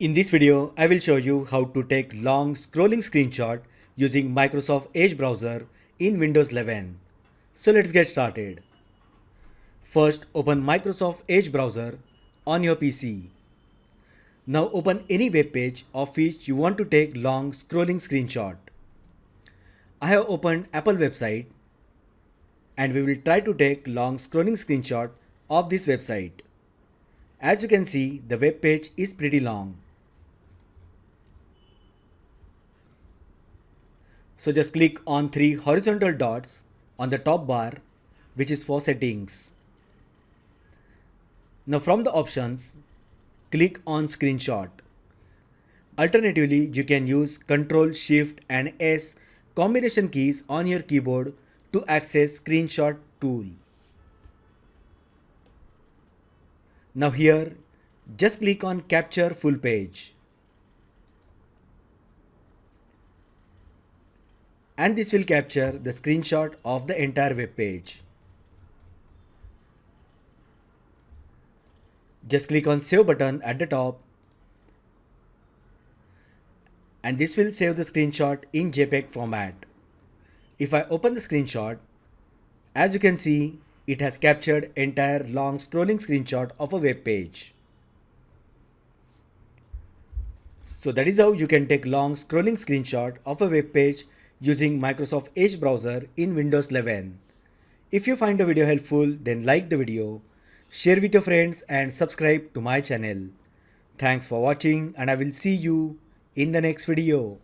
In this video, I will show you how to take long scrolling screenshot using Microsoft Edge browser in Windows 11. So let's get started. First, open Microsoft Edge browser on your PC. Now open any web page of which you want to take long scrolling screenshot. I have opened Apple website and we will try to take long scrolling screenshot of this website. As you can see, the web page is pretty long. So just click on three horizontal dots on the top bar, which is for settings. Now from the options, click on screenshot. Alternatively, you can use Ctrl, Shift and S combination keys on your keyboard to access screenshot tool. Now here, just click on capture full page. And this will capture the screenshot of the entire web page. Just click on save button at the top and this will save the screenshot in JPEG format. If I open the screenshot, as you can see, it has captured entire long scrolling screenshot of a web page. So that is how you can take long scrolling screenshot of a web page using Microsoft Edge browser in Windows 11. If you find the video helpful, then like the video, share with your friends and subscribe to my channel. Thanks for watching and I will see you in the next video.